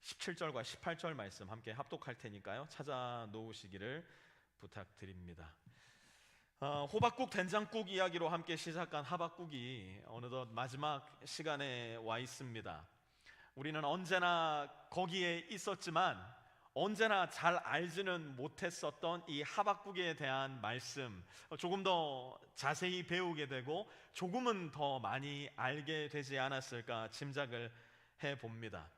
17절과 18절 말씀 함께 합독할 테니까요, 찾아 놓으시기를 부탁드립니다. 호박국 된장국 이야기로 함께 시작한 하박국이 어느덧 마지막 시간에 와 있습니다. 우리는 언제나 거기에 있었지만 언제나 잘 알지는 못했었던 이 하박국에 대한 말씀, 조금 더 자세히 배우게 되고 조금은 더 많이 알게 되지 않았을까 짐작을 해봅니다.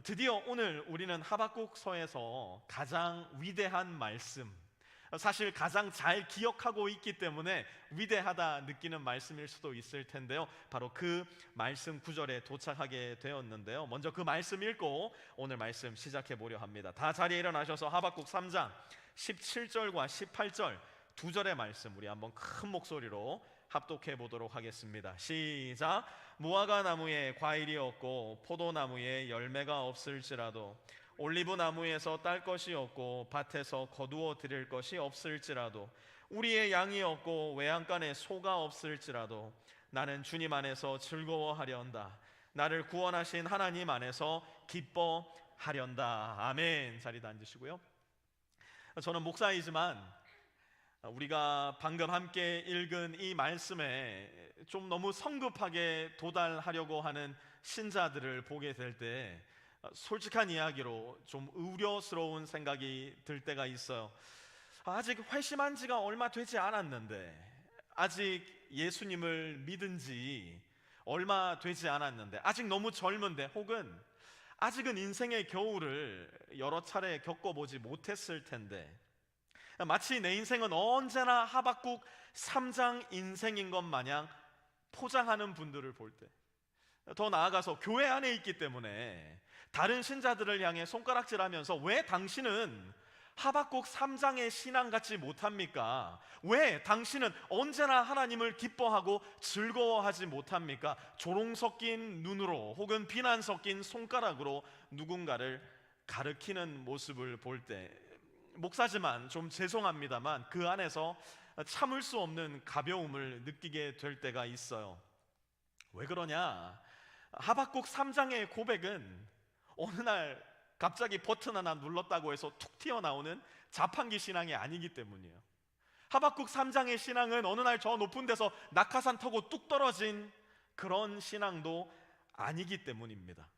드디어 오늘 우리는 하박국서에서 가장 위대한 말씀, 사실 가장 잘 기억하고 있기 때문에 위대하다 느끼는 말씀일 수도 있을 텐데요, 바로 그 말씀 구절에 도착하게 되었는데요, 먼저 그 말씀 읽고 오늘 말씀 시작해 보려 합니다. 다 자리에 일어나셔서 하박국 3장 17절과 18절 두 절의 말씀 우리 한번 큰 목소리로 합독해 보도록 하겠습니다. 시작. 무화과 나무에 과일이 없고 포도나무에 열매가 없을지라도, 올리브 나무에서 딸 것이 없고 밭에서 거두어 드릴 것이 없을지라도, 우리의 양이 없고 외양간에 소가 없을지라도 나는 주님 안에서 즐거워하련다. 나를 구원하신 하나님 안에서 기뻐하련다. 아멘. 자리에 앉으시고요. 저는 목사이지만 우리가 방금 함께 읽은 이 말씀에 좀 너무 성급하게 도달하려고 하는 신자들을 보게 될 때 솔직한 이야기로 좀 우려스러운 생각이 들 때가 있어요. 아직 회심한 지가 얼마 되지 않았는데, 아직 예수님을 믿은 지 얼마 되지 않았는데, 아직 너무 젊은데, 혹은 아직은 인생의 겨울을 여러 차례 겪어보지 못했을 텐데, 마치 내 인생은 언제나 하박국 3장 인생인 것 마냥 포장하는 분들을 볼 때, 더 나아가서 교회 안에 있기 때문에 다른 신자들을 향해 손가락질하면서 왜 당신은 하박국 3장의 신앙 같지 못합니까? 왜 당신은 언제나 하나님을 기뻐하고 즐거워하지 못합니까? 조롱 섞인 눈으로 혹은 비난 섞인 손가락으로 누군가를 가리키는 모습을 볼 때, 목사지만 좀 죄송합니다만 그 안에서 참을 수 없는 가벼움을 느끼게 될 때가 있어요. 왜 그러냐? 하박국 3장의 고백은 어느 날 갑자기 버튼 하나 눌렀다고 해서 툭 튀어나오는 자판기 신앙이 아니기 때문이에요. 하박국 3장의 신앙은 어느 날 저 높은 데서 낙하산 타고 뚝 떨어진 그런 신앙도 아니기 때문입니다.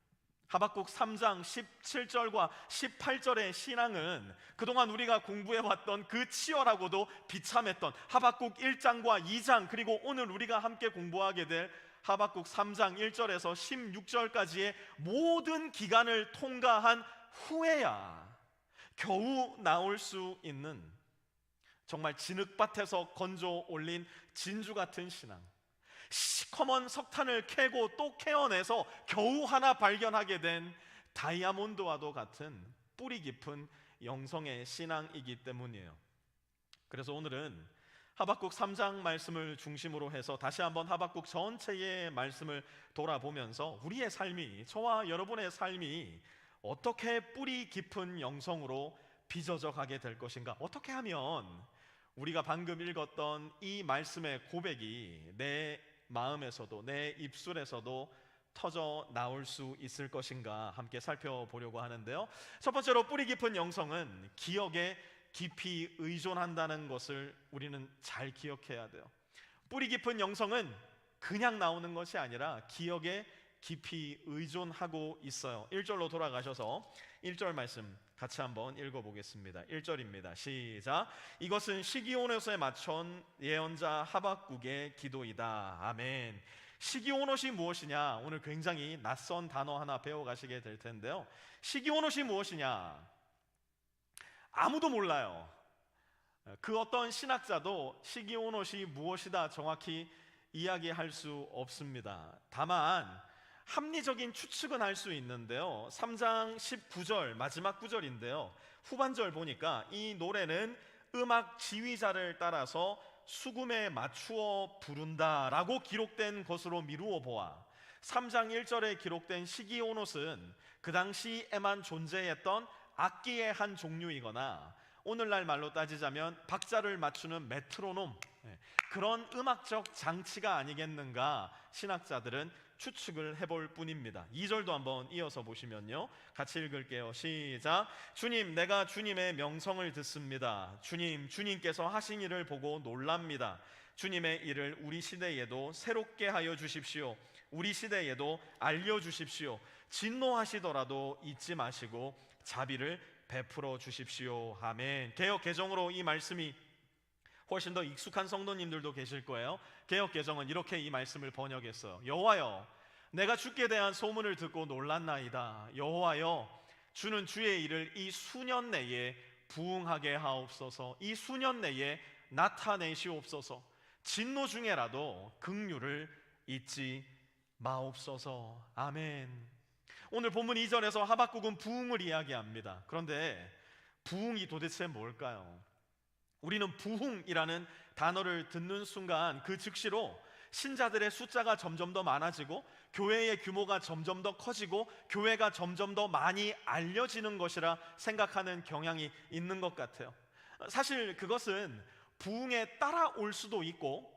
하박국 3장 17절과 18절의 신앙은 그동안 우리가 공부해왔던 그 치열하고도 비참했던 하박국 1장과 2장, 그리고 오늘 우리가 함께 공부하게 될 하박국 3장 1절에서 16절까지의 모든 기간을 통과한 후에야 겨우 나올 수 있는, 정말 진흙밭에서 건져 올린 진주 같은 신앙, 시커먼 석탄을 캐고 또 캐어내서 겨우 하나 발견하게 된 다이아몬드와도 같은 뿌리 깊은 영성의 신앙이기 때문이에요. 그래서 오늘은 하박국 3장 말씀을 중심으로 해서 다시 한번 하박국 전체의 말씀을 돌아보면서 우리의 삶이, 저와 여러분의 삶이 어떻게 뿌리 깊은 영성으로 빚어져 가게 될 것인가, 어떻게 하면 우리가 방금 읽었던 이 말씀의 고백이 내 마음에서도 내 입술에서도 터져 나올 수 있을 것인가 함께 살펴보려고 하는데요, 첫 번째로 뿌리 깊은 영성은 기억에 깊이 의존한다는 것을 우리는 잘 기억해야 돼요. 뿌리 깊은 영성은 그냥 나오는 것이 아니라 기억에 깊이 의존하고 있어요. 1절로 돌아가셔서 1절 말씀 같이 한번 읽어보겠습니다. 1절입니다. 시작. 이것은 시기온옷에 맞춘 예언자 하박국의 기도이다. 아멘. 시기온옷이 무엇이냐? 오늘 굉장히 낯선 단어 하나 배워가시게 될 텐데요, 시기온옷이 무엇이냐? 아무도 몰라요. 그 어떤 신학자도 시기온옷이 무엇이다 정확히 이야기할 수 없습니다. 다만 합리적인 추측은 할 수 있는데요, 3장 19절 마지막 구절인데요, 후반절 보니까 이 노래는 음악 지휘자를 따라서 수금에 맞추어 부른다라고 기록된 것으로 미루어 보아 3장 1절에 기록된 시기온옷은 그 당시에만 존재했던 악기의 한 종류이거나 오늘날 말로 따지자면 박자를 맞추는 메트로놈, 그런 음악적 장치가 아니겠는가 신학자들은 추측을 해볼 뿐입니다. 2절도 한번 이어서 보시면요, 같이 읽을게요. 시작. 주님, 내가 주님의 명성을 듣습니다. 주님, 주님께서 하신 일을 보고 놀랍니다. 주님의 일을 우리 시대에도 새롭게 하여 주십시오. 우리 시대에도 알려주십시오. 진노하시더라도 잊지 마시고 자비를 베풀어 주십시오. 아멘. 개역 개정으로 이 말씀이 훨씬 더 익숙한 성도님들도 계실 거예요. 개역 개정은 이렇게 이 말씀을 번역했어요. 여호와여, 내가 주께 대한 소문을 듣고 놀랐나이다. 여호와여, 주는 주의 일을 이 수년 내에 부응하게 하옵소서. 이 수년 내에 나타내시옵소서. 진노 중에라도 긍휼을 잊지 마옵소서. 아멘. 오늘 본문 2절에서 하박국은 부흥을 이야기합니다. 그런데 부흥이 도대체 뭘까요? 우리는 부흥이라는 단어를 듣는 순간 그 즉시로 신자들의 숫자가 점점 더 많아지고 교회의 규모가 점점 더 커지고 교회가 점점 더 많이 알려지는 것이라 생각하는 경향이 있는 것 같아요. 사실 그것은 부흥에 따라올 수도 있고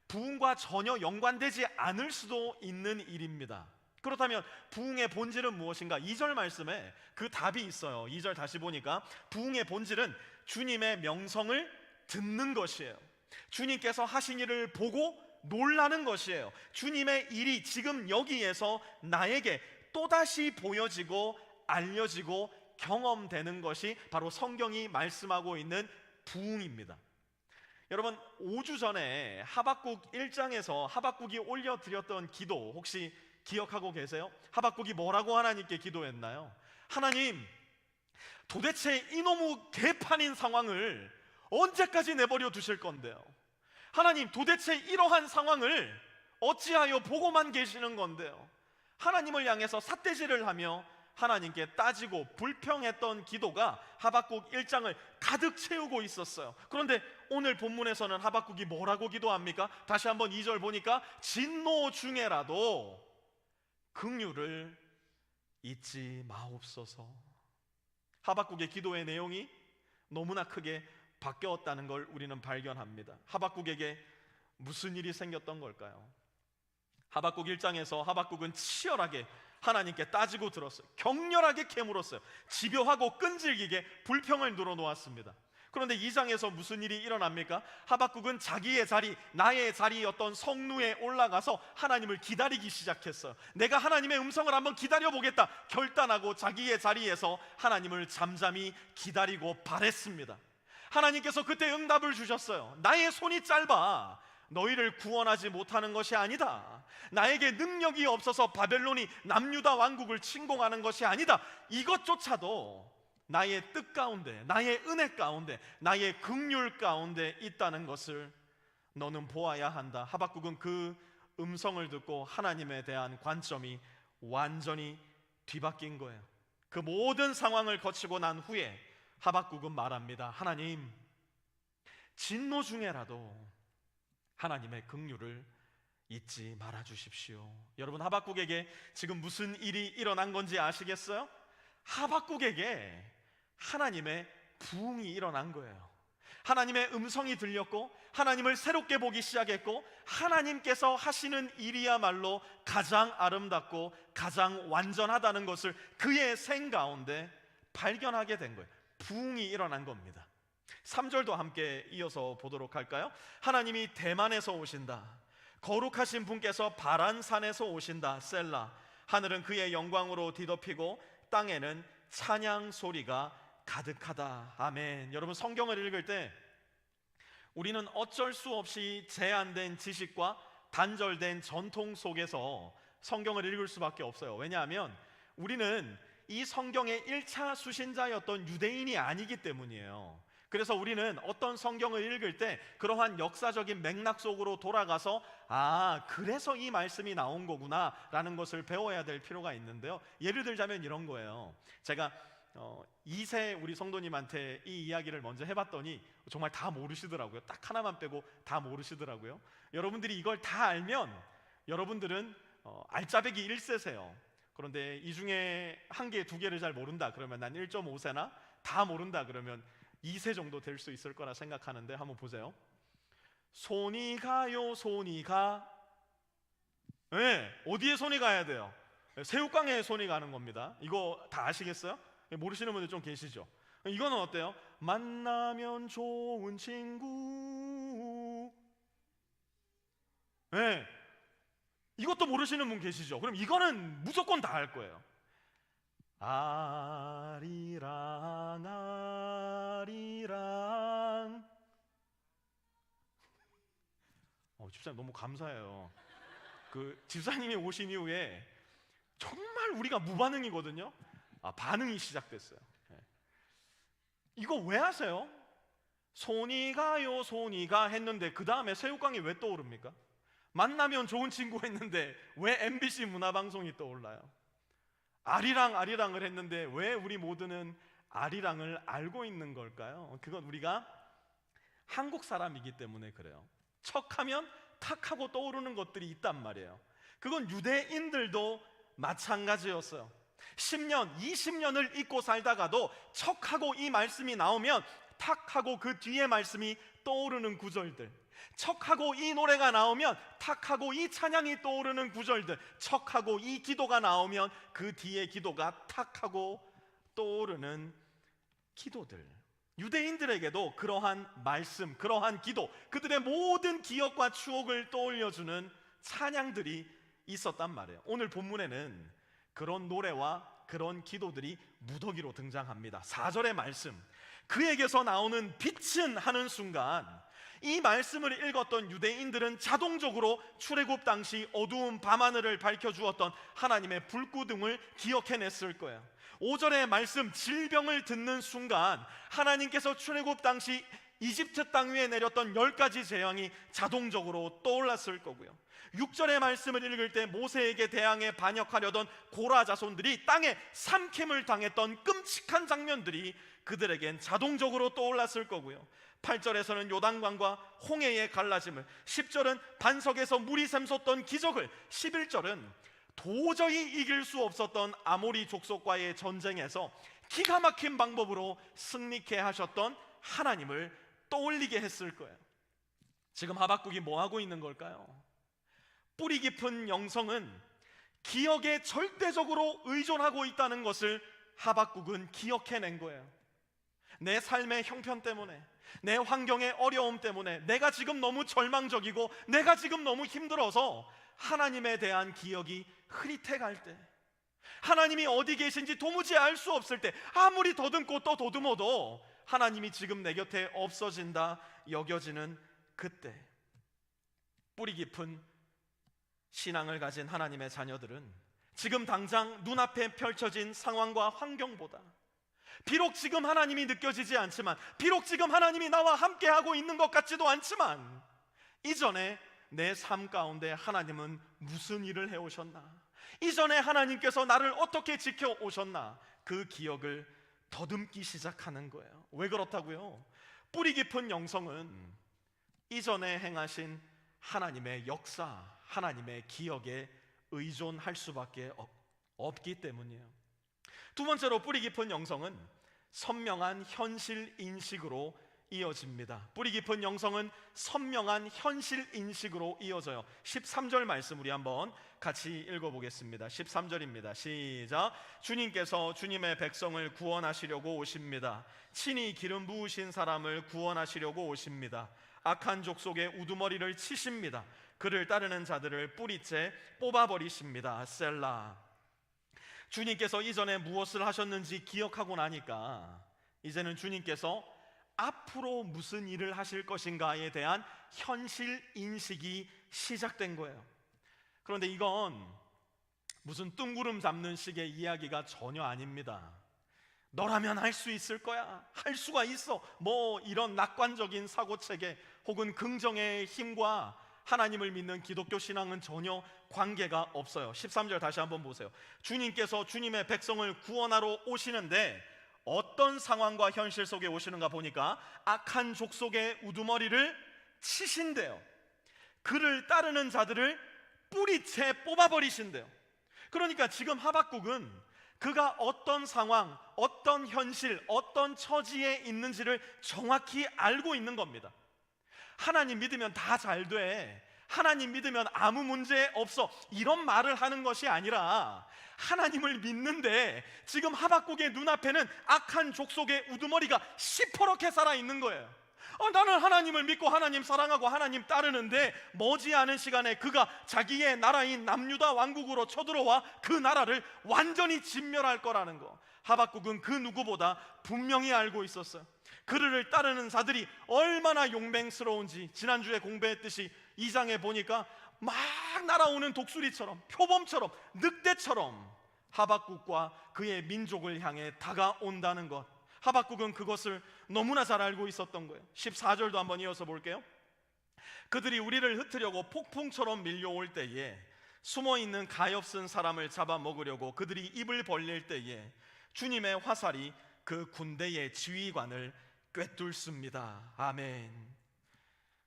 부흥과 전혀 연관되지 않을 수도 있는 일입니다. 그렇다면 부흥의 본질은 무엇인가? 2절 말씀에 그 답이 있어요. 2절 다시 보니까 부흥의 본질은 주님의 명성을 듣는 것이에요. 주님께서 하신 일을 보고 놀라는 것이에요. 주님의 일이 지금 여기에서 나에게 또다시 보여지고 알려지고 경험되는 것이 바로 성경이 말씀하고 있는 부흥입니다. 여러분, 5주 전에 하박국 1장에서 하박국이 올려드렸던 기도 혹시 기억하고 계세요? 하박국이 뭐라고 하나님께 기도했나요? 하나님, 도대체 이놈의 개판인 상황을 언제까지 내버려 두실 건데요? 하나님, 도대체 이러한 상황을 어찌하여 보고만 계시는 건데요? 하나님을 향해서 삿대질을 하며 하나님께 따지고 불평했던 기도가 하박국 1장을 가득 채우고 있었어요. 그런데 오늘 본문에서는 하박국이 뭐라고 기도합니까? 다시 한번 2절 보니까 진노 중에라도 긍휼을 잊지 마옵소서. 하박국의 기도의 내용이 너무나 크게 바뀌었다는 걸 우리는 발견합니다. 하박국에게 무슨 일이 생겼던 걸까요? 하박국 1장에서 하박국은 치열하게 하나님께 따지고 들었어요. 격렬하게 캐물었어요. 집요하고 끈질기게 불평을 늘어놓았습니다. 그런데 2장에서 무슨 일이 일어납니까? 하박국은 자기의 자리, 나의 자리였던 성루에 올라가서 하나님을 기다리기 시작했어요. 내가 하나님의 음성을 한번 기다려보겠다 결단하고 자기의 자리에서 하나님을 잠잠히 기다리고 바랬습니다. 하나님께서 그때 응답을 주셨어요. 나의 손이 짧아 너희를 구원하지 못하는 것이 아니다. 나에게 능력이 없어서 바벨론이 남유다 왕국을 침공하는 것이 아니다. 이것조차도 나의 뜻 가운데, 나의 은혜 가운데, 나의 긍휼 가운데 있다는 것을 너는 보아야 한다. 하박국은 그 음성을 듣고 하나님에 대한 관점이 완전히 뒤바뀐 거예요. 그 모든 상황을 거치고 난 후에 하박국은 말합니다. 하나님, 진노 중에라도 하나님의 긍휼을 잊지 말아 주십시오. 여러분, 하박국에게 지금 무슨 일이 일어난 건지 아시겠어요? 하박국에게 하나님의 부흥이 일어난 거예요. 하나님의 음성이 들렸고 하나님을 새롭게 보기 시작했고 하나님께서 하시는 일이야말로 가장 아름답고 가장 완전하다는 것을 그의 생 가운데 발견하게 된 거예요. 부흥이 일어난 겁니다. 3절도 함께 이어서 보도록 할까요? 하나님이 대만에서 오신다. 거룩하신 분께서 바란산에서 오신다. 셀라. 하늘은 그의 영광으로 뒤덮이고 땅에는 찬양 소리가 가득하다. 아멘. 여러분, 성경을 읽을 때 우리는 어쩔 수 없이 제한된 지식과 단절된 전통 속에서 성경을 읽을 수밖에 없어요. 왜냐하면 우리는 이 성경의 1차 수신자였던 유대인이 아니기 때문이에요. 그래서 우리는 어떤 성경을 읽을 때 그러한 역사적인 맥락 속으로 돌아가서 그래서 이 말씀이 나온 거구나 라는 것을 배워야 될 필요가 있는데요. 예를 들자면 이런 거예요. 제가 2세 우리 성도님한테 이 이야기를 먼저 해봤더니 정말 다 모르시더라고요. 딱 하나만 빼고 다 모르시더라고요. 여러분들이 이걸 다 알면 여러분들은 알짜배기 1세세요. 그런데 이 중에 한 개, 두 개를 잘 모른다 그러면 난 1.5세나 다 모른다 그러면 2세 정도 될 수 있을 거라 생각하는데 한번 보세요. 손이 가요 손이 가. 어디에 손이 가야 돼요? 새우깡에 손이 가는 겁니다. 이거 다 아시겠어요? 모르시는 분들 좀 계시죠? 이거는 어때요? 만나면 좋은 친구. 이것도 모르시는 분 계시죠? 그럼 이거는 무조건 다 할 거예요. 아리랑 아리랑. 집사님 너무 감사해요. 집사님이 오신 이후에 정말 우리가 무반응이거든요. 반응이 시작됐어요. 이거 왜 하세요? 손이 가요 손이 가 했는데 그 다음에 새우깡이 왜 떠오릅니까? 만나면 좋은 친구 했는데 왜 MBC 문화방송이 떠올라요? 아리랑 아리랑을 했는데 왜 우리 모두는 아리랑을 알고 있는 걸까요? 그건 우리가 한국 사람이기 때문에 그래요. 척하면 탁하고 떠오르는 것들이 있단 말이에요. 그건 유대인들도 마찬가지였어요. 10년, 20년을 잊고 살다가도 척하고 이 말씀이 나오면 탁하고 그 뒤에 말씀이 떠오르는 구절들, 척하고 이 노래가 나오면 탁하고 이 찬양이 떠오르는 구절들, 척하고 이 기도가 나오면 그 뒤에 기도가 탁하고 떠오르는 기도들. 유대인들에게도 그러한 말씀, 그러한 기도, 그들의 모든 기억과 추억을 떠올려주는 찬양들이 있었단 말이에요. 오늘 본문에는 그런 노래와 그런 기도들이 무더기로 등장합니다. 4절의 말씀, 그에게서 나오는 빛은 하는 순간 이 말씀을 읽었던 유대인들은 자동적으로 출애굽 당시 어두운 밤하늘을 밝혀주었던 하나님의 불구등을 기억해냈을 거예요. 5절의 말씀, 질병을 듣는 순간 하나님께서 출애굽 당시 이집트 땅 위에 내렸던 10가지 재앙이 자동적으로 떠올랐을 거고요. 6절의 말씀을 읽을 때 모세에게 대항해 반역하려던 고라 자손들이 땅에 삼킴을 당했던 끔찍한 장면들이 그들에겐 자동적으로 떠올랐을 거고요. 8절에서는 요단강과 홍해의 갈라짐을, 10절은 반석에서 물이 샘솟던 기적을, 11절은 도저히 이길 수 없었던 아모리 족속과의 전쟁에서 기가 막힌 방법으로 승리케 하셨던 하나님을 떠올리게 했을 거예요. 지금 하박국이 뭐 하고 있는 걸까요? 뿌리 깊은 영성은 기억에 절대적으로 의존하고 있다는 것을 하박국은 기억해낸 거예요. 내 삶의 형편 때문에, 내 환경의 어려움 때문에 내가 지금 너무 절망적이고 내가 지금 너무 힘들어서 하나님에 대한 기억이 흐릿해갈 때, 하나님이 어디 계신지 도무지 알 수 없을 때, 아무리 더듬고 또 더듬어도 하나님이 지금 내 곁에 없어진다 여겨지는 그때, 뿌리 깊은 신앙을 가진 하나님의 자녀들은 지금 당장 눈앞에 펼쳐진 상황과 환경보다, 비록 지금 하나님이 느껴지지 않지만, 비록 지금 하나님이 나와 함께하고 있는 것 같지도 않지만, 이전에 내 삶 가운데 하나님은 무슨 일을 해오셨나, 이전에 하나님께서 나를 어떻게 지켜오셨나, 그 기억을 더듬기 시작하는 거예요. 왜 그렇다고요? 뿌리 깊은 영성은 이전에 행하신 하나님의 역사, 하나님의 기억에 의존할 수밖에 없기 때문이에요. 두 번째로 뿌리 깊은 영성은 선명한 현실 인식으로 이어집니다. 뿌리 깊은 영성은 선명한 현실 인식으로 이어져요. 13절 말씀 우리 한번 같이 읽어보겠습니다. 13절입니다. 시작. 주님께서 주님의 백성을 구원하시려고 오십니다. 친히 기름 부으신 사람을 구원하시려고 오십니다. 악한 족속의 우두머리를 치십니다. 그를 따르는 자들을 뿌리째 뽑아버리십니다. 셀라. 주님께서 이전에 무엇을 하셨는지 기억하고 나니까 이제는 주님께서 앞으로 무슨 일을 하실 것인가에 대한 현실 인식이 시작된 거예요. 그런데 이건 무슨 뜬구름 잡는 식의 이야기가 전혀 아닙니다. 너라면 할 수 있을 거야, 할 수가 있어, 뭐 이런 낙관적인 사고체계 혹은 긍정의 힘과 하나님을 믿는 기독교 신앙은 전혀 관계가 없어요. 13절 다시 한번 보세요. 주님께서 주님의 백성을 구원하러 오시는데 어떤 상황과 현실 속에 오시는가 보니까 악한 족속의 우두머리를 치신대요. 그를 따르는 자들을 뿌리채 뽑아버리신대요. 그러니까 지금 하박국은 그가 어떤 상황, 어떤 현실, 어떤 처지에 있는지를 정확히 알고 있는 겁니다. 하나님 믿으면 다 잘 돼, 하나님 믿으면 아무 문제 없어, 이런 말을 하는 것이 아니라 하나님을 믿는데 지금 하박국의 눈앞에는 악한 족속의 우두머리가 시퍼렇게 살아있는 거예요. 나는 하나님을 믿고 하나님 사랑하고 하나님 따르는데 머지않은 시간에 그가 자기의 나라인 남유다 왕국으로 쳐들어와 그 나라를 완전히 진멸할 거라는 거, 하박국은 그 누구보다 분명히 알고 있었어요. 그를 따르는 자들이 얼마나 용맹스러운지 지난주에 공부했듯이 2장에 보니까 막 날아오는 독수리처럼, 표범처럼, 늑대처럼 하박국과 그의 민족을 향해 다가온다는 것, 하박국은 그것을 너무나 잘 알고 있었던 거예요. 14절도 한번 이어서 볼게요. 그들이 우리를 흩으려고 폭풍처럼 밀려올 때에 숨어있는 가엾은 사람을 잡아먹으려고 그들이 입을 벌릴 때에 주님의 화살이 그 군대의 지휘관을 꿰뚫습니다. 아멘.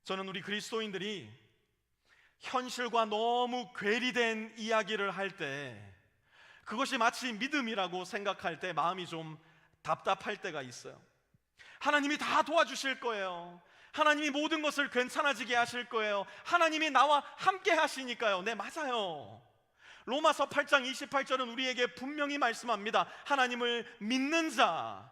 저는 우리 그리스도인들이 현실과 너무 괴리된 이야기를 할 때, 그것이 마치 믿음이라고 생각할 때 마음이 좀 답답할 때가 있어요. 하나님이 다 도와주실 거예요. 하나님이 모든 것을 괜찮아지게 하실 거예요. 하나님이 나와 함께 하시니까요. 네, 맞아요. 로마서 8장 28절은 우리에게 분명히 말씀합니다. 하나님을 믿는 자,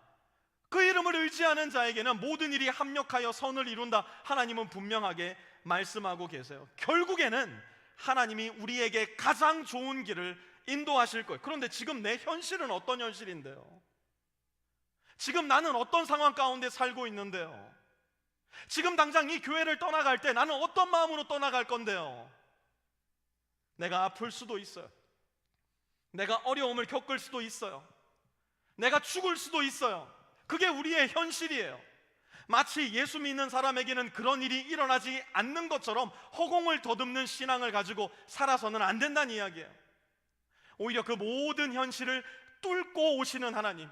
그 이름을 의지하는 자에게는 모든 일이 합력하여 선을 이룬다. 하나님은 분명하게 말씀하고 계세요. 결국에는 하나님이 우리에게 가장 좋은 길을 인도하실 거예요. 그런데 지금 내 현실은 어떤 현실인데요? 지금 나는 어떤 상황 가운데 살고 있는데요? 지금 당장 이 교회를 떠나갈 때 나는 어떤 마음으로 떠나갈 건데요? 내가 아플 수도 있어요. 내가 어려움을 겪을 수도 있어요. 내가 죽을 수도 있어요. 그게 우리의 현실이에요. 마치 예수 믿는 사람에게는 그런 일이 일어나지 않는 것처럼 허공을 더듬는 신앙을 가지고 살아서는 안 된다는 이야기예요. 오히려 그 모든 현실을 뚫고 오시는 하나님,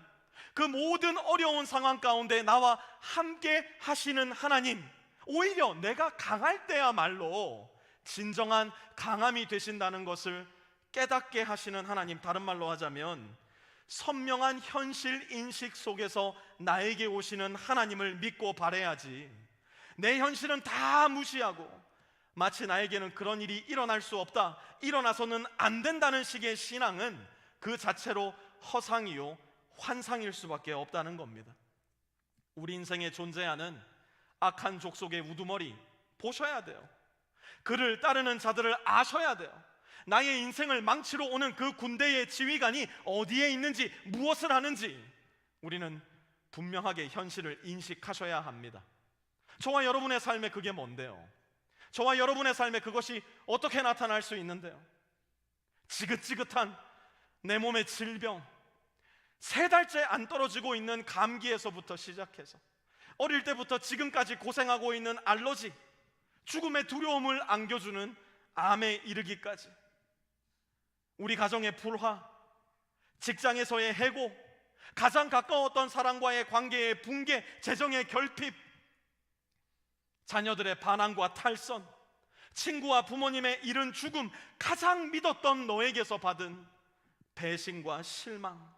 그 모든 어려운 상황 가운데 나와 함께 하시는 하나님, 오히려 내가 강할 때야말로 진정한 강함이 되신다는 것을 깨닫게 하시는 하나님, 다른 말로 하자면 선명한 현실 인식 속에서 나에게 오시는 하나님을 믿고 바라야지, 내 현실은 다 무시하고 마치 나에게는 그런 일이 일어날 수 없다, 일어나서는 안 된다는 식의 신앙은 그 자체로 허상이요 환상일 수밖에 없다는 겁니다. 우리 인생에 존재하는 악한 족속의 우두머리 보셔야 돼요. 그를 따르는 자들을 아셔야 돼요. 나의 인생을 망치러 오는 그 군대의 지휘관이 어디에 있는지, 무엇을 하는지 우리는 분명하게 현실을 인식하셔야 합니다. 저와 여러분의 삶에 그게 뭔데요? 저와 여러분의 삶에 그것이 어떻게 나타날 수 있는데요? 지긋지긋한 내 몸의 질병, 3달째 안 떨어지고 있는 감기에서부터 시작해서 어릴 때부터 지금까지 고생하고 있는 알러지, 죽음의 두려움을 안겨주는 암에 이르기까지, 우리 가정의 불화, 직장에서의 해고, 가장 가까웠던 사람과의 관계의 붕괴, 재정의 결핍, 자녀들의 반항과 탈선, 친구와 부모님의 이른 죽음, 가장 믿었던 너에게서 받은 배신과 실망,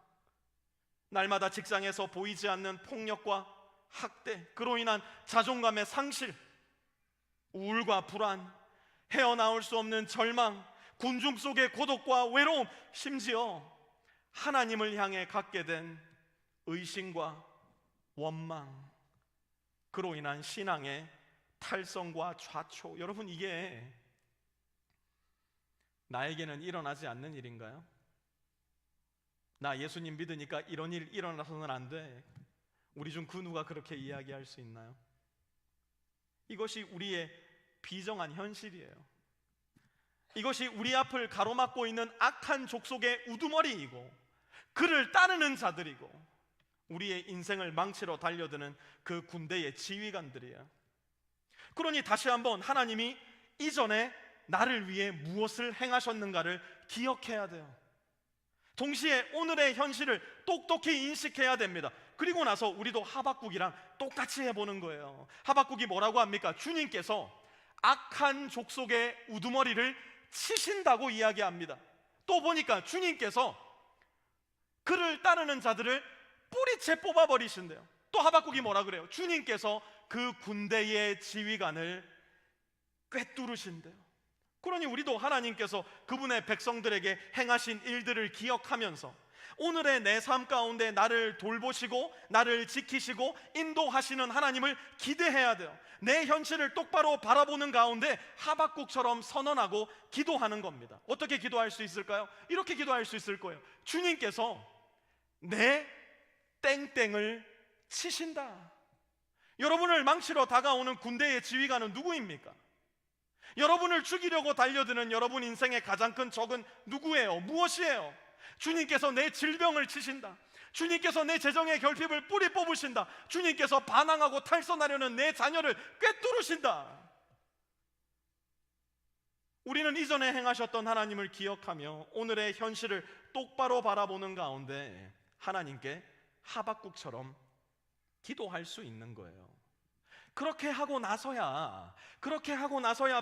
날마다 직장에서 보이지 않는 폭력과 학대, 그로 인한 자존감의 상실, 우울과 불안, 헤어나올 수 없는 절망, 군중 속의 고독과 외로움, 심지어 하나님을 향해 갖게 된 의심과 원망, 그로 인한 신앙의 탈성과 좌초. 여러분, 이게 나에게는 일어나지 않는 일인가요? 나 예수님 믿으니까 이런 일 일어나서는 안 돼, 우리 중 그 누가 그렇게 이야기할 수 있나요? 이것이 우리의 비정한 현실이에요. 이것이 우리 앞을 가로막고 있는 악한 족속의 우두머리이고 그를 따르는 자들이고 우리의 인생을 망치러 달려드는 그 군대의 지휘관들이에요. 그러니 다시 한번 하나님이 이전에 나를 위해 무엇을 행하셨는가를 기억해야 돼요. 동시에 오늘의 현실을 똑똑히 인식해야 됩니다. 그리고 나서 우리도 하박국이랑 똑같이 해보는 거예요. 하박국이 뭐라고 합니까? 주님께서 악한 족속의 우두머리를 치신다고 이야기합니다. 또 보니까 주님께서 그를 따르는 자들을 뿌리채 뽑아버리신대요. 또 하박국이 뭐라 그래요? 주님께서 그 군대의 지휘관을 꿰뚫으신대요. 그러니 우리도 하나님께서 그분의 백성들에게 행하신 일들을 기억하면서 오늘의 내 삶 가운데 나를 돌보시고 나를 지키시고 인도하시는 하나님을 기대해야 돼요. 내 현실을 똑바로 바라보는 가운데 하박국처럼 선언하고 기도하는 겁니다. 어떻게 기도할 수 있을까요? 이렇게 기도할 수 있을 거예요. 주님께서 내 땡땡을 치신다. 여러분을 망치러 다가오는 군대의 지휘관은 누구입니까? 여러분을 죽이려고 달려드는 여러분 인생의 가장 큰 적은 누구예요? 무엇이에요? 주님께서 내 질병을 치신다. 주님께서 내 재정의 결핍을 뿌리 뽑으신다. 주님께서 반항하고 탈선하려는 내 자녀를 꿰뚫으신다. 우리는 이전에 행하셨던 하나님을 기억하며 오늘의 현실을 똑바로 바라보는 가운데 하나님께 하박국처럼 기도할 수 있는 거예요. 그렇게 하고 나서야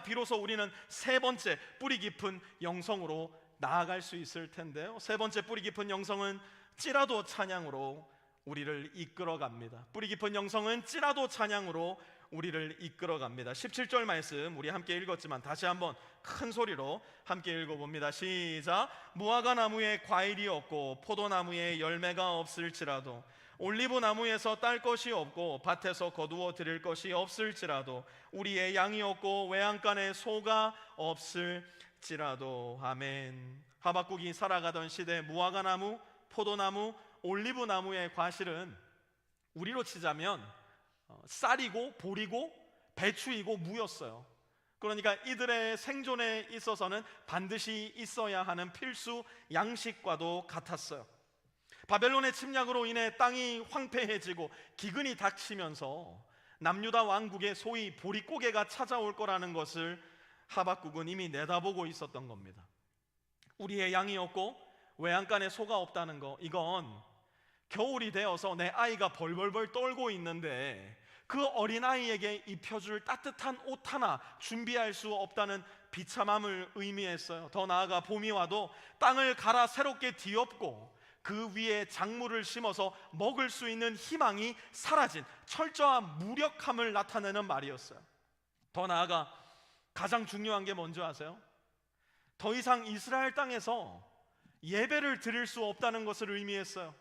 비로소 우리는 세 번째 뿌리 깊은 영성으로 나아갈 수 있을 텐데요. 세 번째 뿌리 깊은 영성은 찌라도 찬양으로 우리를 이끌어갑니다. 뿌리 깊은 영성은 찌라도 찬양으로 우리를 이끌어갑니다. 17절 말씀 우리 함께 읽었지만 다시 한번 큰 소리로 함께 읽어봅니다. 시작. 무화과 나무에 과일이 없고 포도나무에 열매가 없을지라도 올리브 나무에서 딸 것이 없고 밭에서 거두어 드릴 것이 없을지라도 우리의 양이 없고 외양간에 소가 없을지라도. 아멘. 하박국이 살아가던 시대 무화과 나무, 포도나무, 올리브 나무의 과실은 우리로 치자면 쌀이고 보리고 배추이고 무였어요. 그러니까 이들의 생존에 있어서는 반드시 있어야 하는 필수 양식과도 같았어요. 바벨론의 침략으로 인해 땅이 황폐해지고 기근이 닥치면서 남유다 왕국에 소위 보릿고개가 찾아올 거라는 것을 하박국은 이미 내다보고 있었던 겁니다. 우리의 양이 없고 외양간에 소가 없다는 거, 이건 겨울이 되어서 내 아이가 벌벌벌 떨고 있는데 그 어린아이에게 입혀줄 따뜻한 옷 하나 준비할 수 없다는 비참함을 의미했어요. 더 나아가 봄이 와도 땅을 갈아 새롭게 뒤엎고 그 위에 작물을 심어서 먹을 수 있는 희망이 사라진 철저한 무력함을 나타내는 말이었어요. 더 나아가 가장 중요한 게 뭔지 아세요? 더 이상 이스라엘 땅에서 예배를 드릴 수 없다는 것을 의미했어요.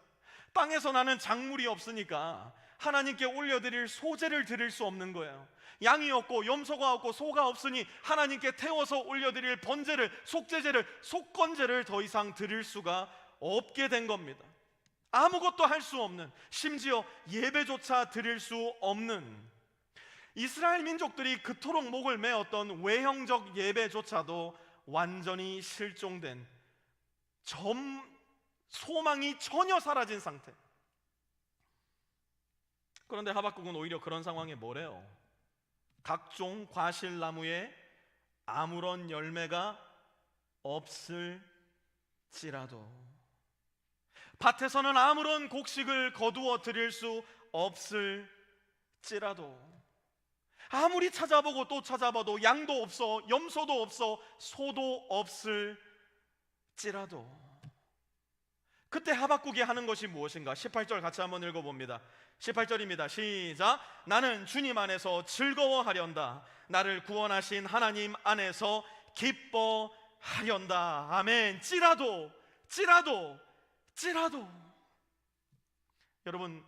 땅에서 나는 작물이 없으니까 하나님께 올려드릴 소제를 드릴 수 없는 거예요. 양이 없고 염소가 없고 소가 없으니 하나님께 태워서 올려드릴 번제를, 속제제를, 속건제를 더 이상 드릴 수가 없게 된 겁니다. 아무것도 할 수 없는, 심지어 예배조차 드릴 수 없는 이스라엘 민족들이 그토록 목을 메었던 외형적 예배조차도 완전히 실종된, 소망이 전혀 사라진 상태. 그런데 하박국은 오히려 그런 상황에 뭐래요? 각종 과실나무에 아무런 열매가 없을지라도, 밭에서는 아무런 곡식을 거두어 드릴 수 없을지라도, 아무리 찾아보고 또 찾아봐도 양도 없어, 염소도 없어, 소도 없을지라도. 그때 하박국이 하는 것이 무엇인가? 18절 같이 한번 읽어봅니다. 18절입니다. 시작. 나는 주님 안에서 즐거워하련다. 나를 구원하신 하나님 안에서 기뻐하련다. 아멘. 찌라도. 여러분,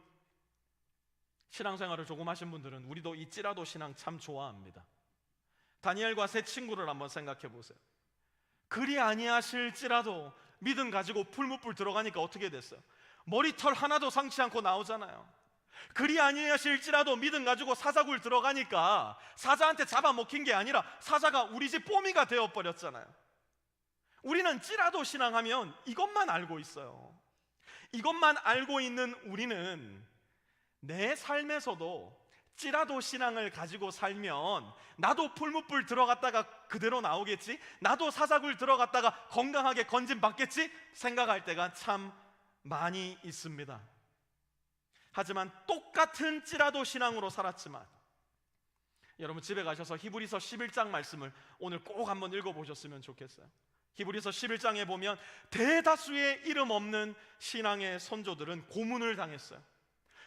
신앙생활을 조금 하신 분들은 우리도 이 찌라도 신앙 참 좋아합니다. 다니엘과 세 친구를 한번 생각해 보세요. 그리 아니하실지라도 믿음 가지고 풀무불 들어가니까 어떻게 됐어요? 머리털 하나도 상치 않고 나오잖아요. 그리 아니하실지라도 믿음 가지고 사자굴 들어가니까 사자한테 잡아먹힌 게 아니라 사자가 우리 집 뽀미가 되어버렸잖아요. 우리는 찌라도 신앙하면 이것만 알고 있어요. 이것만 알고 있는 우리는 내 삶에서도 찌라도 신앙을 가지고 살면 나도 풀무불 들어갔다가 그대로 나오겠지, 나도 사자굴 들어갔다가 건강하게 건진 받겠지 생각할 때가 참 많이 있습니다. 하지만 똑같은 찌라도 신앙으로 살았지만, 여러분 집에 가셔서 히브리서 11장 말씀을 오늘 꼭 한번 읽어보셨으면 좋겠어요. 히브리서 11장에 보면 대다수의 이름 없는 신앙의 선조들은 고문을 당했어요.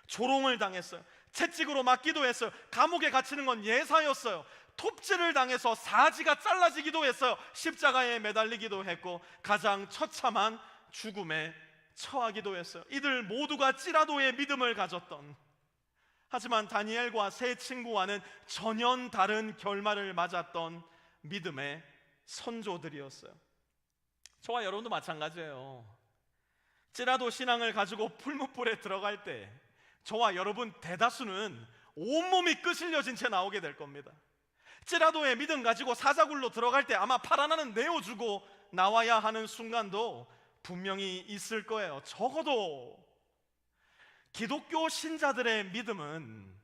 조롱을 당했어요. 채찍으로 맞기도 했어요. 감옥에 갇히는 건 예사였어요. 톱질을 당해서 사지가 잘라지기도 했어요. 십자가에 매달리기도 했고 가장 처참한 죽음에 처하기도 했어요. 이들 모두가 찌라도의 믿음을 가졌던, 하지만 다니엘과 세 친구와는 전혀 다른 결말을 맞았던 믿음의 선조들이었어요. 저와 여러분도 마찬가지예요. 찌라도 신앙을 가지고 풀무불에 들어갈 때 저와 여러분 대다수는 온몸이 끄실려진 채 나오게 될 겁니다. 찌라도의 믿음 가지고 사자굴로 들어갈 때 아마 팔 하나는 내어주고 나와야 하는 순간도 분명히 있을 거예요. 적어도 기독교 신자들의 믿음은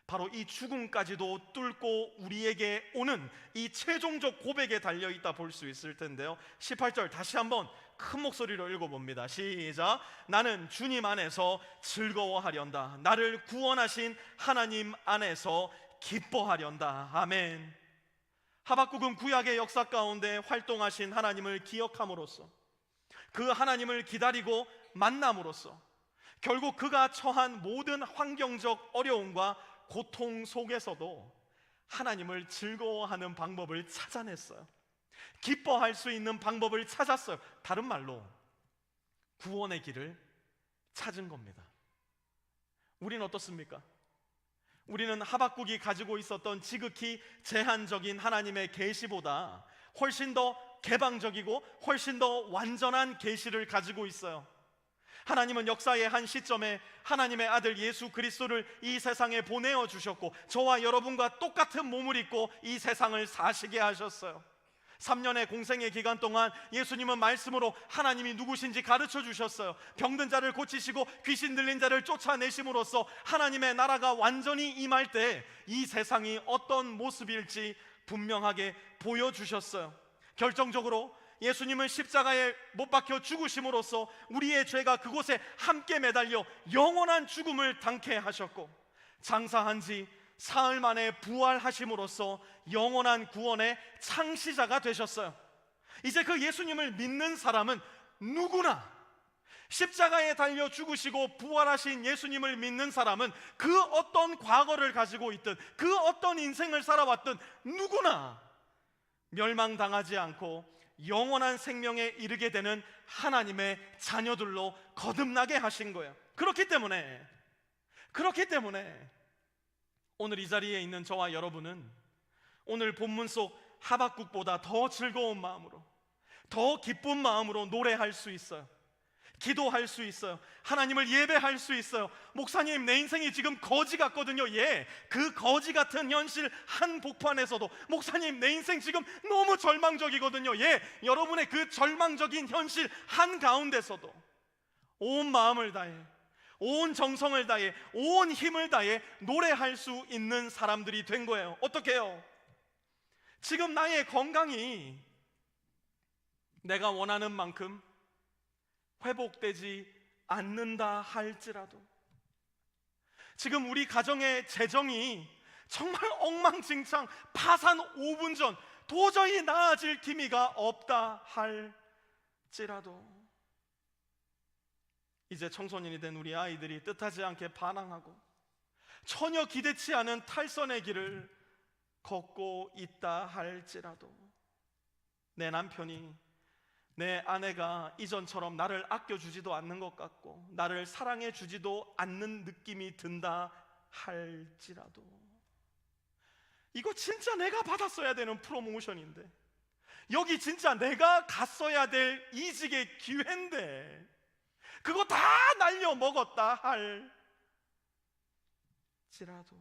바로 이 죽음까지도 뚫고 우리에게 오는 이 최종적 고백에 달려있다 볼 수 있을 텐데요. 18절 다시 한번 큰 목소리로 읽어봅니다. 시작. 나는 주님 안에서 즐거워하련다. 나를 구원하신 하나님 안에서 기뻐하련다. 아멘. 하박국은 구약의 역사 가운데 활동하신 하나님을 기억함으로써, 그 하나님을 기다리고 만남으로써 결국 그가 처한 모든 환경적 어려움과 고통 속에서도 하나님을 즐거워하는 방법을 찾아냈어요. 기뻐할 수 있는 방법을 찾았어요. 다른 말로 구원의 길을 찾은 겁니다. 우리는 어떻습니까? 우리는 하박국이 가지고 있었던 지극히 제한적인 하나님의 계시보다 훨씬 더 개방적이고 훨씬 더 완전한 계시를 가지고 있어요. 하나님은 역사의 한 시점에 하나님의 아들 예수 그리스도를 이 세상에 보내어 주셨고 저와 여러분과 똑같은 몸을 입고 이 세상을 사시게 하셨어요. 3년의 공생의 기간 동안 예수님은 말씀으로 하나님이 누구신지 가르쳐 주셨어요. 병든 자를 고치시고 귀신 들린 자를 쫓아내심으로써 하나님의 나라가 완전히 임할 때 이 세상이 어떤 모습일지 분명하게 보여주셨어요. 결정적으로 예수님은 십자가에 못 박혀 죽으심으로써 우리의 죄가 그곳에 함께 매달려 영원한 죽음을 당케 하셨고, 장사한 지 사흘 만에 부활하심으로써 영원한 구원의 창시자가 되셨어요. 이제 그 예수님을 믿는 사람은 누구나, 십자가에 달려 죽으시고 부활하신 예수님을 믿는 사람은 그 어떤 과거를 가지고 있든 그 어떤 인생을 살아왔든 누구나 멸망당하지 않고 영원한 생명에 이르게 되는 하나님의 자녀들로 거듭나게 하신 거예요. 그렇기 때문에 오늘 이 자리에 있는 저와 여러분은 오늘 본문 속 하박국보다 더 즐거운 마음으로, 더 기쁜 마음으로 노래할 수 있어요. 기도할 수 있어요. 하나님을 예배할 수 있어요. 목사님, 내 인생이 지금 거지 같거든요. 예, 그 거지 같은 현실 한 복판에서도 목사님, 내 인생 지금 너무 절망적이거든요. 예, 여러분의 그 절망적인 현실 한 가운데서도 온 마음을 다해, 온 정성을 다해, 온 힘을 다해 노래할 수 있는 사람들이 된 거예요. 어떻게 해요? 지금 나의 건강이 내가 원하는 만큼 회복되지 않는다 할지라도, 지금 우리 가정의 재정이 정말 엉망진창, 파산 5분 전, 도저히 나아질 기미가 없다 할지라도, 이제 청소년이 된 우리 아이들이 뜻하지 않게 반항하고 전혀 기대치 않은 탈선의 길을 걷고 있다 할지라도, 내 남편이, 내 아내가 이전처럼 나를 아껴주지도 않는 것 같고 나를 사랑해주지도 않는 느낌이 든다 할지라도, 이거 진짜 내가 받았어야 되는 프로모션인데, 여기 진짜 내가 갔어야 될 이직의 기회인데 그거 다 날려 먹었다 할지라도,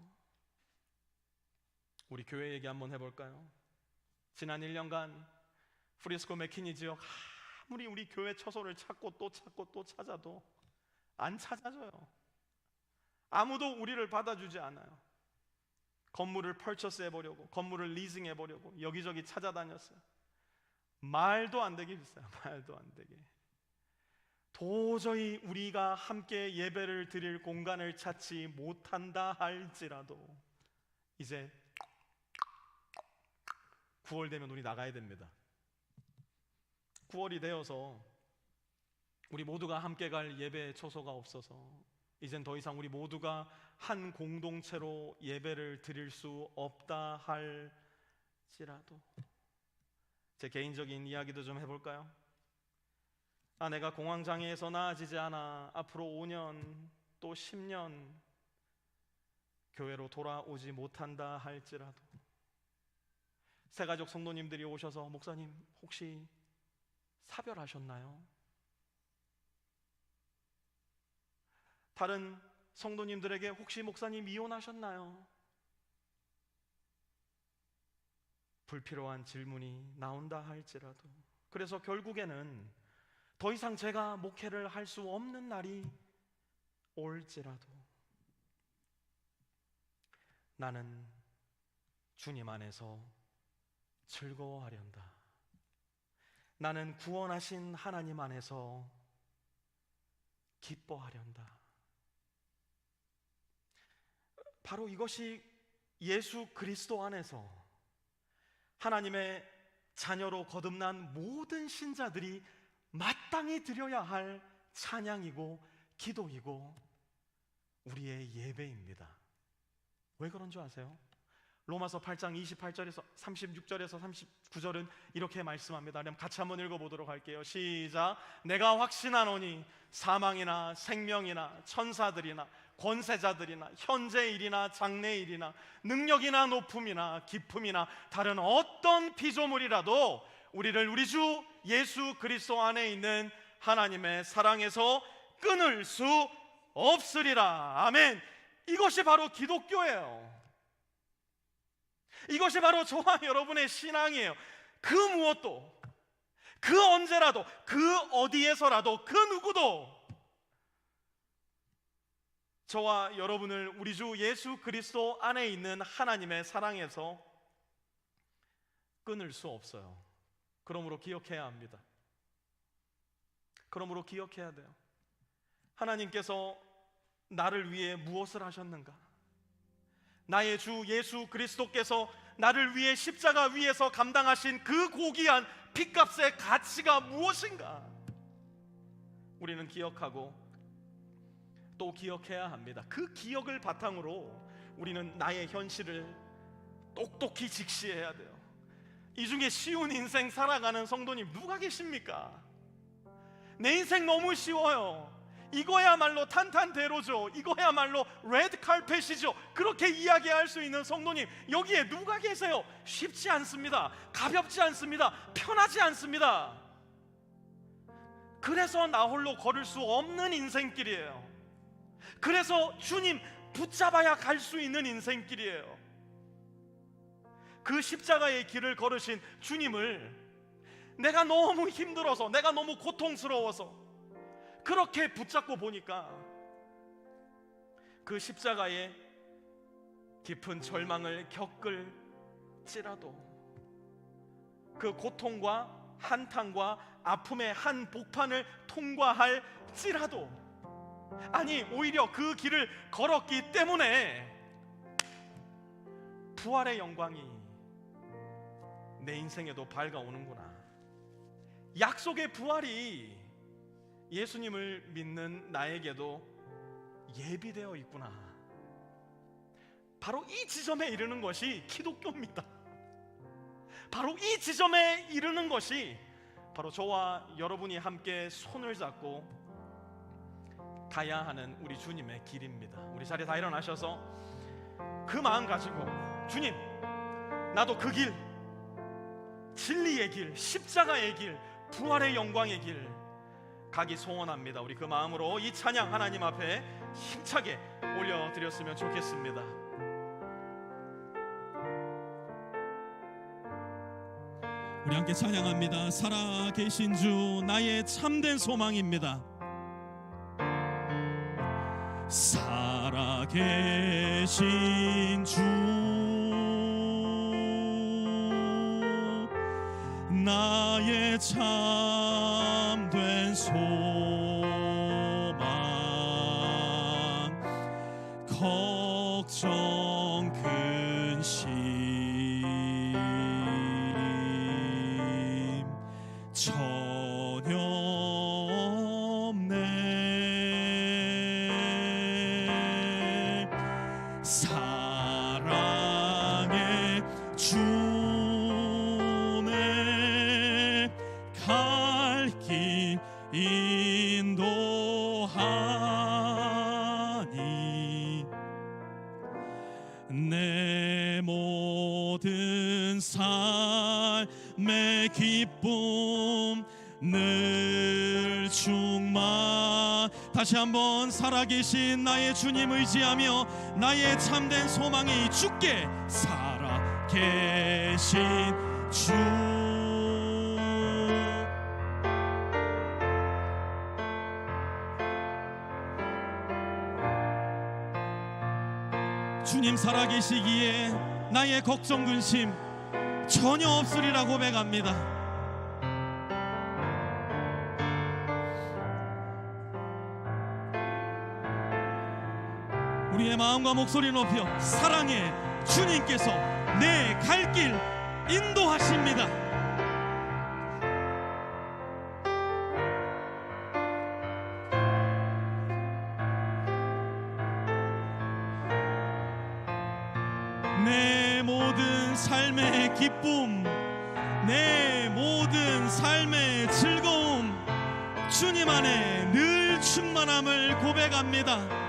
우리 교회 얘기 한번 해볼까요? 지난 1년간 프리스코 맥키니 지역 아무리 우리 교회 처소를 찾고 또 찾고 또 찾아도 안 찾아져요. 아무도 우리를 받아주지 않아요. 건물을 펄처스 해보려고, 건물을 리징 해보려고 여기저기 찾아다녔어요. 말도 안 되게 비싸요. 말도 안 되게. 도저히 우리가 함께 예배를 드릴 공간을 찾지 못한다 할지라도 이제 9월 되면 우리 나가야 됩니다. 9월이 되어서 우리 모두가 함께 갈 예배 처소가 없어서 이젠 더 이상 우리 모두가 한 공동체로 예배를 드릴 수 없다 할지라도. 제 개인적인 이야기도 좀 해볼까요? 내가 공황장애에서 나아지지 않아 앞으로 5년 또 10년 교회로 돌아오지 못한다 할지라도 새가족 성도님들이 오셔서 목사님 혹시 사별하셨나요? 다른 성도님들에게 혹시 목사님 이혼하셨나요? 불필요한 질문이 나온다 할지라도, 그래서 결국에는 더 이상 제가 목회를 할 수 없는 날이 올지라도 나는 주님 안에서 즐거워하련다. 나는 구원하신 하나님 안에서 기뻐하련다. 바로 이것이 예수 그리스도 안에서 하나님의 자녀로 거듭난 모든 신자들이 마땅히 드려야 할 찬양이고 기도이고 우리의 예배입니다. 왜 그런 줄 아세요? 로마서 8장 28절에서 36절에서 39절은 이렇게 말씀합니다. 그럼 같이 한번 읽어보도록 할게요. 시작. 내가 확신하노니 사망이나 생명이나 천사들이나 권세자들이나 현재일이나 장래일이나 능력이나 높음이나 깊음이나 다른 어떤 피조물이라도 우리를 우리 주 예수 그리스도 안에 있는 하나님의 사랑에서 끊을 수 없으리라. 아멘. 이것이 바로 기독교예요. 이것이 바로 저와 여러분의 신앙이에요. 그 무엇도, 그 언제라도, 그 어디에서라도, 그 누구도 저와 여러분을 우리 주 예수 그리스도 안에 있는 하나님의 사랑에서 끊을 수 없어요. 그러므로 기억해야 합니다. 그러므로 기억해야 돼요. 하나님께서 나를 위해 무엇을 하셨는가? 나의 주 예수 그리스도께서 나를 위해 십자가 위에서 감당하신 그 고귀한 핏값의 가치가 무엇인가? 우리는 기억하고 또 기억해야 합니다. 그 기억을 바탕으로 우리는 나의 현실을 똑똑히 직시해야 돼요. 이 중에 쉬운 인생 살아가는 성도님 누가 계십니까? 내 인생 너무 쉬워요. 이거야말로 탄탄대로죠. 이거야말로 레드카펫이죠. 그렇게 이야기할 수 있는 성도님 여기에 누가 계세요? 쉽지 않습니다. 가볍지 않습니다. 편하지 않습니다. 그래서 나 홀로 걸을 수 없는 인생길이에요. 그래서 주님 붙잡아야 갈 수 있는 인생길이에요. 그 십자가의 길을 걸으신 주님을 내가 너무 힘들어서, 내가 너무 고통스러워서 그렇게 붙잡고 보니까 그 십자가의 깊은 절망을 겪을지라도, 그 고통과 한탄과 아픔의 한복판을 통과할지라도, 아니 오히려 그 길을 걸었기 때문에 부활의 영광이 내 인생에도 밝아오는구나. 약속의 부활이 예수님을 믿는 나에게도 예비되어 있구나. 바로 이 지점에 이르는 것이 기독교입니다. 바로 이 지점에 이르는 것이 바로 저와 여러분이 함께 손을 잡고 가야 하는 우리 주님의 길입니다. 우리 자리에 다 일어나셔서 그 마음 가지고 주님, 나도 그 길, 진리의 길, 십자가의 길, 부활의 영광의 길 가기 소원합니다. 우리 그 마음으로 이 찬양 하나님 앞에 힘차게 올려드렸으면 좋겠습니다. 우리 함께 찬양합니다. 살아계신 주 나의 참된 소망입니다. 살아계신 주 나의 참된 소망, 걱정 근심 전혀 없네. 사랑의 주 내 모든 삶의 기쁨 늘 충만. 다시 한번 살아계신 나의 주님 의지하며 나의 참된 소망이 주께 살아계신 주. 주님 살아계시기에 나의 걱정 근심 전혀 없으리라 고백합니다. 우리의 마음과 목소리 높여 사랑해 주님께서 내 갈 길 인도하십니다. 내 모든 삶의 기쁨, 내 모든 삶의 즐거움, 주님 안에 늘 충만함을 고백합니다.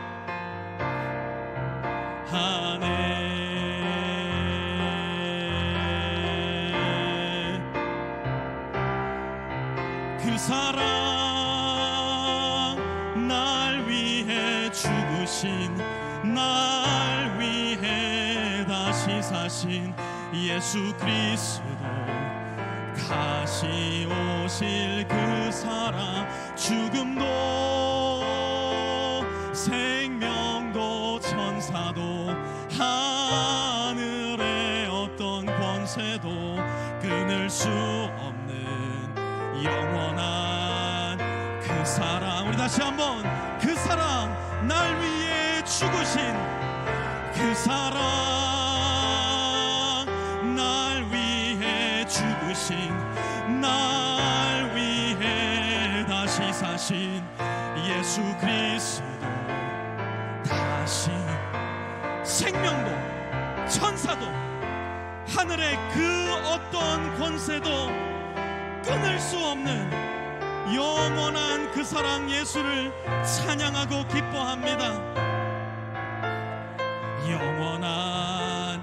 그 사랑 날 위해 죽으신, 날 위해 다시 사신 예수 그리스도, 다시 오실 그 사랑, 죽음도 생명도 천사도 하늘의 어떤 권세도 끊을 수 없는 영원한 그 사랑. 우리 다시 한번, 그 사랑 날 위해 죽으신 그 사랑, 날 위해 죽으신, 날 위해 다시 사신 예수 그리스도, 다시 생명도 천사도 하늘의 그 어떤 권세도 끊을 수 없는 영원한 그 사랑 예수를 찬양하고 기뻐합니다. 영원한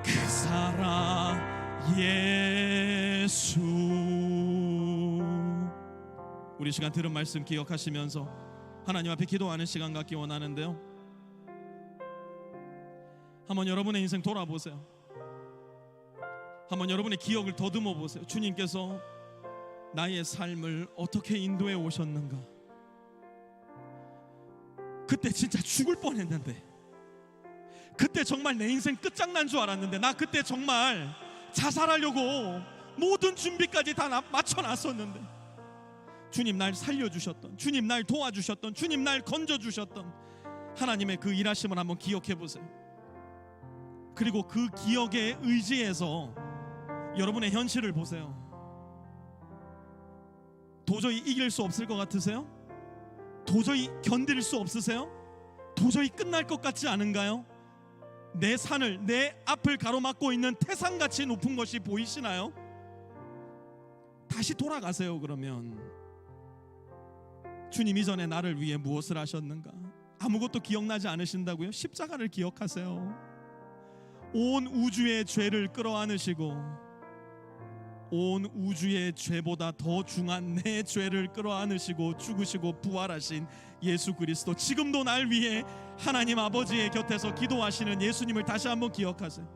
그 사랑 예수. 우리 시간 들은 말씀 기억하시면서 하나님 앞에 기도하는 시간 갖기 원하는데요, 한번 여러분의 인생 돌아보세요. 한번 여러분의 기억을 더듬어 보세요. 주님께서 나의 삶을 어떻게 인도해 오셨는가. 그때 진짜 죽을 뻔했는데, 그때 정말 내 인생 끝장난 줄 알았는데, 나 그때 정말 자살하려고 모든 준비까지 다 맞춰놨었는데, 주님 날 살려주셨던, 주님 날 도와주셨던, 주님 날 건져주셨던 하나님의 그 일하심을 한번 기억해 보세요. 그리고 그 기억에 의지해서 여러분의 현실을 보세요. 도저히 이길 수 없을 것 같으세요? 도저히 견딜 수 없으세요? 도저히 끝날 것 같지 않은가요? 내 산을, 내 앞을 가로막고 있는 태산같이 높은 것이 보이시나요? 다시 돌아가세요. 그러면 주님 이전에 나를 위해 무엇을 하셨는가? 아무것도 기억나지 않으신다고요? 십자가를 기억하세요. 온 우주의 죄를 끌어안으시고, 온 우주의 죄보다 더 중한 내 죄를 끌어안으시고 죽으시고 부활하신 예수 그리스도, 지금도 날 위해 하나님 아버지의 곁에서 기도하시는 예수님을 다시 한번 기억하세요.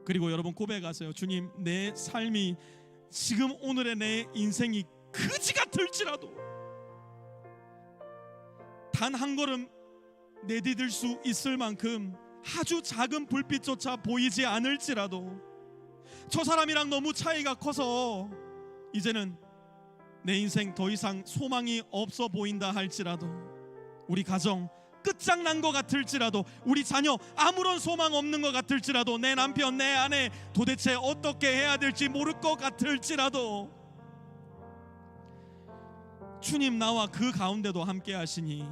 그리고 여러분 고백하세요. 주님, 내 삶이 지금 오늘의 내 인생이 그지 같을지라도, 단 한 걸음 내디딜 수 있을 만큼 아주 작은 불빛조차 보이지 않을지라도, 저 사람이랑 너무 차이가 커서 이제는 내 인생 더 이상 소망이 없어 보인다 할지라도, 우리 가정 끝장난 것 같을지라도, 우리 자녀 아무런 소망 없는 것 같을지라도, 내 남편, 내 아내 도대체 어떻게 해야 될지 모를 것 같을지라도, 주님 나와 그 가운데도 함께 하시니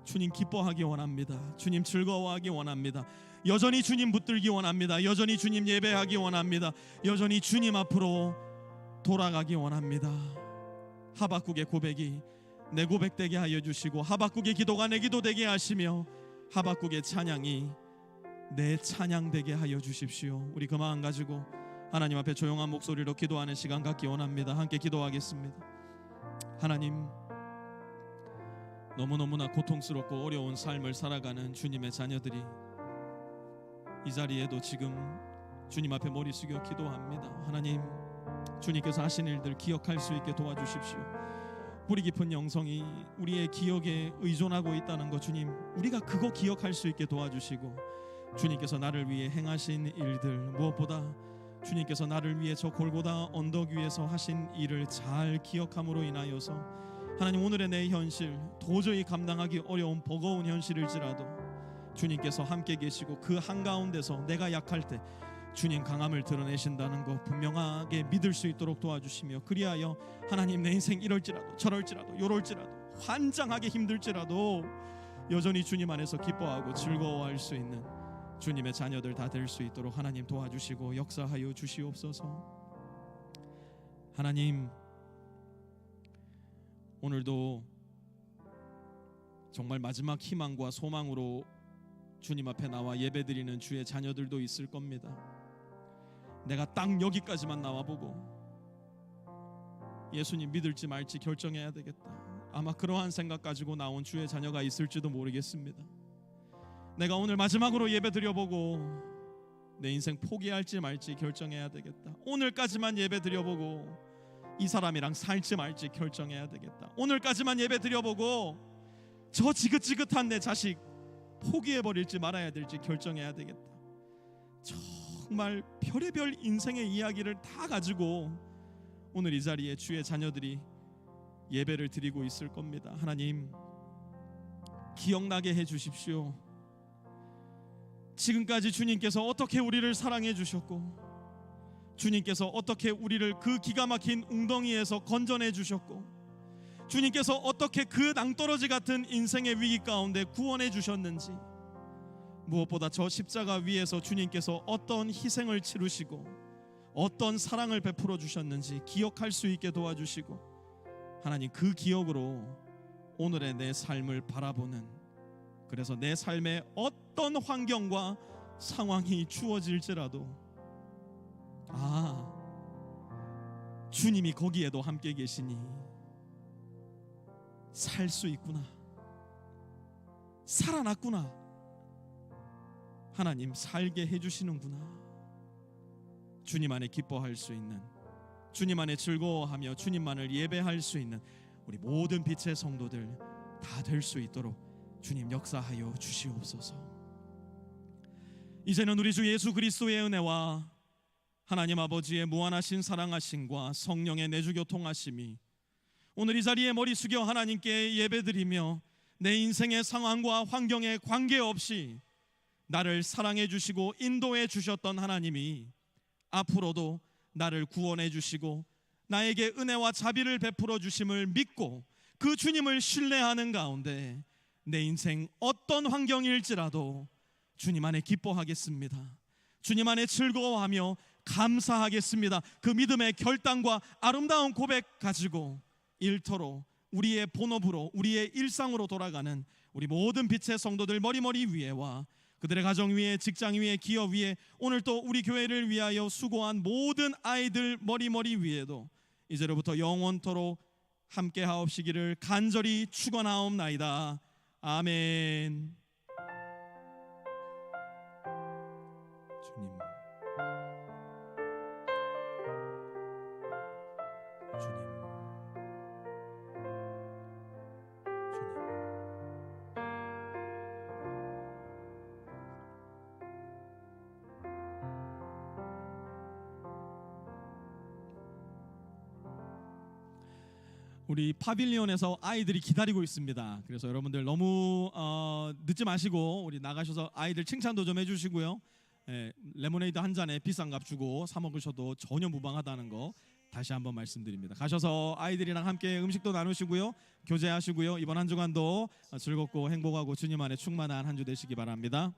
주님 기뻐하기 원합니다. 주님 즐거워하기 원합니다. 여전히 주님 붙들기 원합니다. 여전히 주님 예배하기 원합니다. 여전히 주님 앞으로 돌아가기 원합니다. 하박국의 고백이 내 고백 되게 하여 주시고, 하박국의 기도가 내 기도 되게 하시며, 하박국의 찬양이 내 찬양 되게 하여 주십시오. 우리 그 마음 가지고 하나님 앞에 조용한 목소리로 기도하는 시간 갖기 원합니다. 함께 기도하겠습니다. 하나님, 너무너무나 고통스럽고 어려운 삶을 살아가는 주님의 자녀들이 이 자리에도 지금 주님 앞에 머리 숙여 기도합니다. 하나님, 주님께서 하신 일들 기억할 수 있게 도와주십시오. 뿌리 깊은 영성이 우리의 기억에 의존하고 있다는 것, 주님, 우리가 그거 기억할 수 있게 도와주시고, 주님께서 나를 위해 행하신 일들, 무엇보다 주님께서 나를 위해 저 골고다 언덕 위에서 하신 일을 잘 기억함으로 인하여서 하나님, 오늘의 내 현실, 도저히 감당하기 어려운 버거운 현실일지라도 주님께서 함께 계시고 그 한가운데서 내가 약할 때 주님 강함을 드러내신다는 것 분명하게 믿을 수 있도록 도와주시며, 그리하여 하나님, 내 인생 이럴지라도 저럴지라도 요럴지라도 환장하게 힘들지라도 여전히 주님 안에서 기뻐하고 즐거워할 수 있는 주님의 자녀들 다 될 수 있도록 하나님 도와주시고 역사하여 주시옵소서. 하나님, 오늘도 정말 마지막 희망과 소망으로 주님 앞에 나와 예배드리는 주의 자녀들도 있을 겁니다. 내가 딱 여기까지만 나와보고 예수님 믿을지 말지 결정해야 되겠다, 아마 그러한 생각 가지고 나온 주의 자녀가 있을지도 모르겠습니다. 내가 오늘 마지막으로 예배드려보고 내 인생 포기할지 말지 결정해야 되겠다, 오늘까지만 예배드려보고 이 사람이랑 살지 말지 결정해야 되겠다, 오늘까지만 예배드려보고 저 지긋지긋한 내 자식 포기해버릴지 말아야 될지 결정해야 되겠다. 정말 별의별 인생의 이야기를 다 가지고 오늘 이 자리에 주의 자녀들이 예배를 드리고 있을 겁니다. 하나님, 기억나게 해주십시오. 지금까지 주님께서 어떻게 우리를 사랑해 주셨고, 주님께서 어떻게 우리를 그 기가 막힌 웅덩이에서 건져내 주셨고, 주님께서 어떻게 그 낭떠러지 같은 인생의 위기 가운데 구원해 주셨는지, 무엇보다 저 십자가 위에서 주님께서 어떤 희생을 치르시고 어떤 사랑을 베풀어 주셨는지 기억할 수 있게 도와주시고, 하나님, 그 기억으로 오늘의 내 삶을 바라보는, 그래서 내 삶에 어떤 환경과 상황이 주어질지라도 주님이 거기에도 함께 계시니 살 수 있구나, 살아났구나, 하나님 살게 해주시는구나, 주님 안에 기뻐할 수 있는, 주님 안에 즐거워하며 주님만을 예배할 수 있는 우리 모든 빛의 성도들 다 될 수 있도록 주님 역사하여 주시옵소서. 이제는 우리 주 예수 그리스도의 은혜와 하나님 아버지의 무한하신 사랑하심과 성령의 내주 교통하심이 오늘 이 자리에 머리 숙여 하나님께 예배드리며 내 인생의 상황과 환경에 관계없이 나를 사랑해 주시고 인도해 주셨던 하나님이 앞으로도 나를 구원해 주시고 나에게 은혜와 자비를 베풀어 주심을 믿고 그 주님을 신뢰하는 가운데 내 인생 어떤 환경일지라도 주님 안에 기뻐하겠습니다. 주님 안에 즐거워하며 감사하겠습니다. 그 믿음의 결단과 아름다운 고백 가지고 일터로, 우리의 본업으로, 우리의 일상으로 돌아가는 우리 모든 빛의 성도들 머리머리 위에와 그들의 가정 위에, 직장 위에, 기업 위에, 오늘 또 우리 교회를 위하여 수고한 모든 아이들 머리머리 위에도 이제로부터 영원토록 함께 하옵시기를 간절히 축원하옵나이다. 아멘. 주님, 우리 파빌리온에서 아이들이 기다리고 있습니다. 그래서 여러분들 너무 늦지 마시고 우리 나가셔서 아이들 칭찬도 좀 해주시고요. 레모네이드 한 잔에 비싼 값 주고 사 먹으셔도 전혀 무방하다는 거 다시 한번 말씀드립니다. 가셔서 아이들이랑 함께 음식도 나누시고요, 교제하시고요. 이번 한 주간도 즐겁고 행복하고 주님 안에 충만한 한 주 되시기 바랍니다.